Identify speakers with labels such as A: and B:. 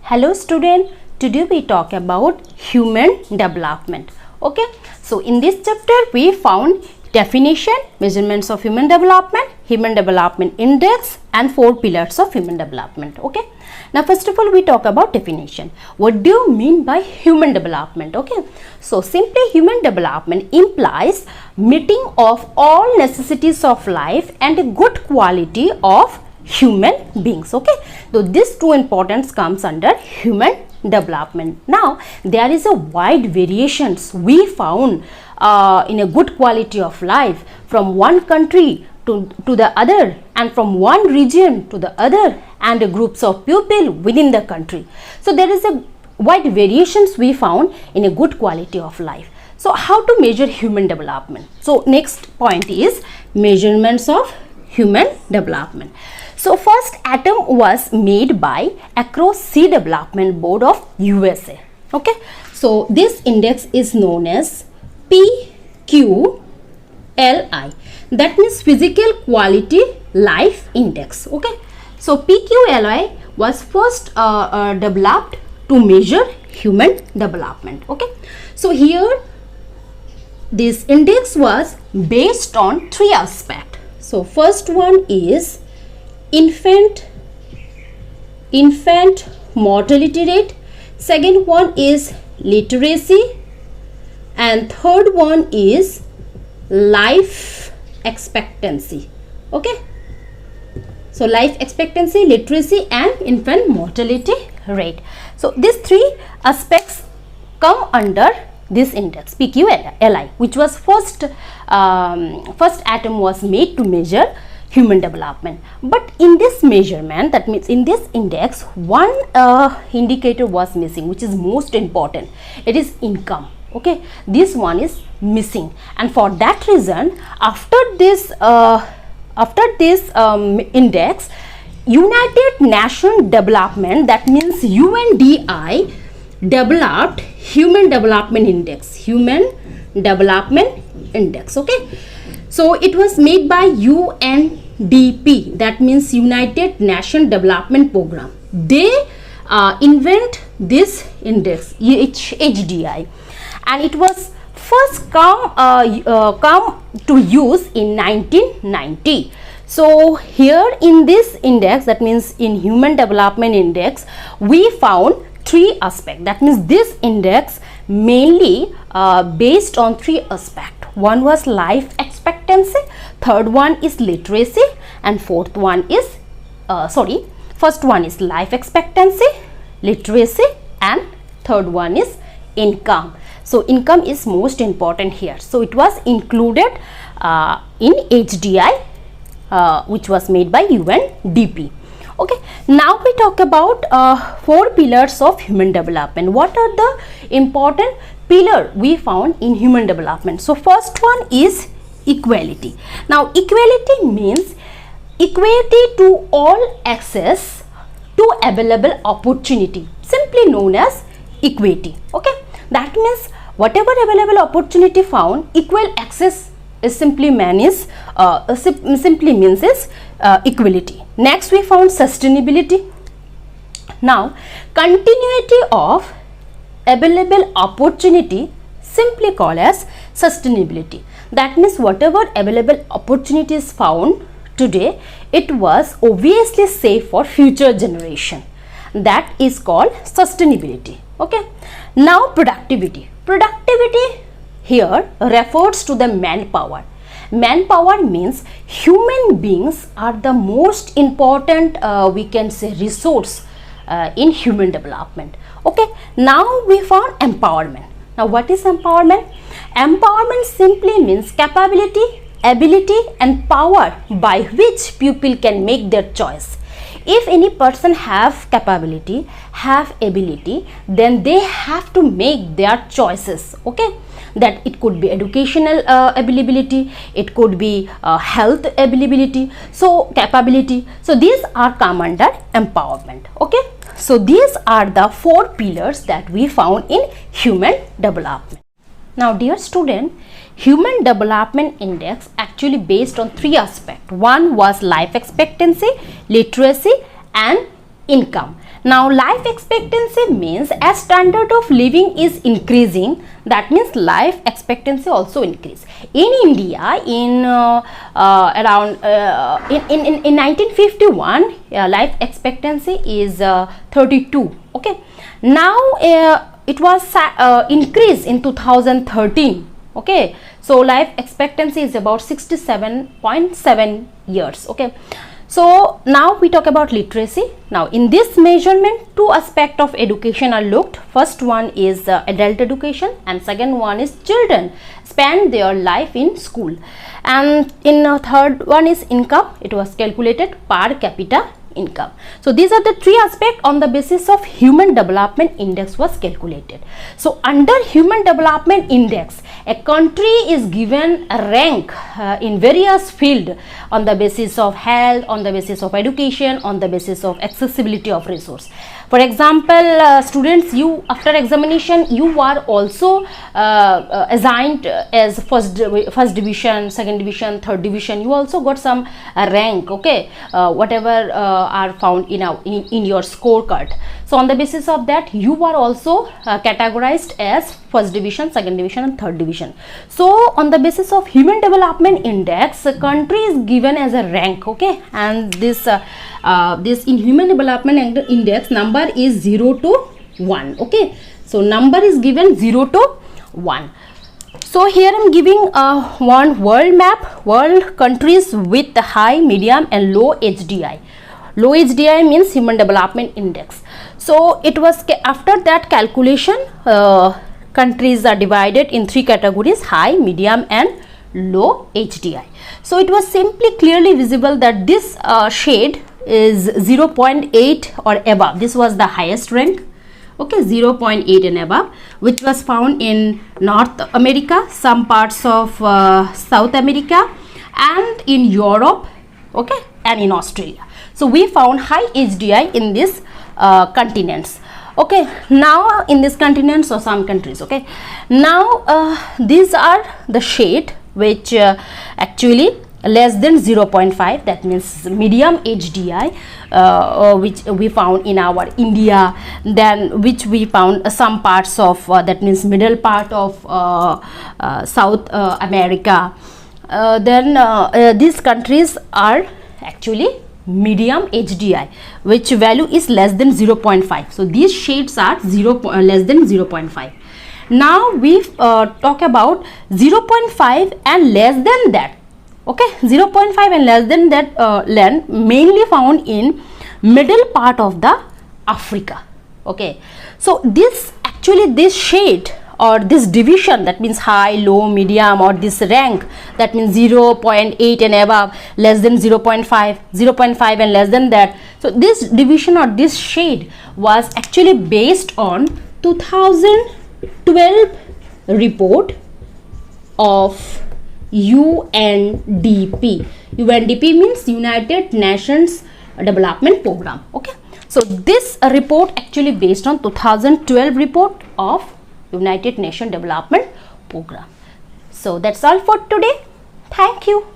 A: Hello student, today we talk about human development. Okay, so in this chapter we found definition, measurements of human development index and 4 pillars of human development. Okay, now first of all we talk about definition. What do you mean by human development? Okay, so simply human development implies meeting of all necessities of life and a good quality of human beings. Okay, so this two importance comes under human development. Now there is a wide variations we found in a good quality of life from one country to the other, and from one region to the other, and groups of people within the country. So there is a wide variations we found in a good quality of life. So how to measure human development? So next point is measurements of human development. So first atom was made by Across Sea Development Board of USA. Okay, so this index is known as PQLI. That means Physical Quality Life Index. Okay, so PQLI was first developed to measure human development. Okay, so here this index was based on 3 aspects. So first one is infant mortality rate, second one is literacy, and third one is life expectancy. Okay, so life expectancy, literacy and infant mortality rate. So these 3 aspects come under this index PQLI, which was first atom was made to measure human development. But in this measurement, that means in this index, one indicator was missing, which is most important. It is income. Okay, this one is missing, and for that reason, after this index, United Nations Development, that means UNDI, developed human development index. Okay, so it was made by UNDP, that means United Nations Development Program. They invent this index HDI, and it was first come to use in 1990. So here in this index, that means in human development index, we found 3 aspects. That means this index mainly based on 3 aspects. One was life expectancy, third one is literacy, and fourth one is first one is life expectancy, literacy, and third one is income. So income is most important here. So it was included in HDI, which was made by UNDP. Okay, now we talk about 4 pillars of human development. What are the important pillar we found in human development? So first one is equality. Now equality means equality to all access to available opportunity, simply known as equity. Okay, that means whatever available opportunity found, equal access is simply means is equality. Next we found sustainability. Now continuity of available opportunity, simply called as sustainability. That means whatever available opportunity is found today, it was obviously safe for future generation. That is called sustainability. Okay, now productivity. Productivity here refers to the manpower. Manpower means human beings are the most important we can say resource in human development. Okay, now we found empowerment. Now what is empowerment? Empowerment simply means capability, ability and power by which people can make their choice. If any person have capability, have ability, then they have to make their choices. Okay, that it could be educational ability, it could be health ability, so capability. So these are come under empowerment. Okay, so these are the 4 pillars that we found in human development. Now dear student, human development index actually based on 3 aspects. One was life expectancy, literacy and income. Now life expectancy means as standard of living is increasing, that means life expectancy also increase. In India, in around in 1951, life expectancy is 32. Okay. Now it was increased in 2013. Okay, so life expectancy is about 67.7 years. Okay, so now we talk about literacy. Now in this measurement, two aspects of education are looked. First one is adult education, and second one is children spend their life in school, and in third one is income. It was calculated per capita income. So these are the three aspects on the basis of Human Development Index was calculated. So under Human Development Index, a country is given a rank in various fields on the basis of health, on the basis of education, on the basis of accessibility of resource. For example, students, you after examination you are also assigned as first division, second division, third division. You also got some rank. Okay, whatever are found in your scorecard. So on the basis of that, you are also categorized as first division, second division, and third division. So on the basis of Human Development Index, a country is given as a rank. Okay, and this in Human Development Index, number is 0 to 1. Okay, so number is given 0 to 1. So here I am giving one world map, world countries with high, medium, and low HDI. Low HDI means Human Development Index. So it was after that calculation, countries are divided in three categories: high, medium, and low HDI. So it was simply clearly visible that this shade is 0.8 or above. This was the highest rank. Okay, 0.8 and above, which was found in North America, some parts of South America, and in Europe. Okay, and in Australia. So we found high HDI in these continents. Okay, now in this continents or some countries. Okay, now these are the shade which actually less than 0.5, that means medium HDI, which we found in our India, then which we found some parts of that means middle part of South America. Then these countries are actually medium HDI, which value is less than 0.5. So these shades are less than 0.5. Now we talk about 0.5 and less than that. Okay, 0.5 and less than that land mainly found in middle part of the Africa. Okay, so this shade or this division, that means high, low, medium, or this rank, that means 0.8 and above, less than 0.5, 0.5 and less than that. So this division or this shade was actually based on 2012 report of UNDP. UNDP means United Nations Development Program. Okay, so this report actually based on 2012 report of United Nations Development Program. So that's all for today. Thank you.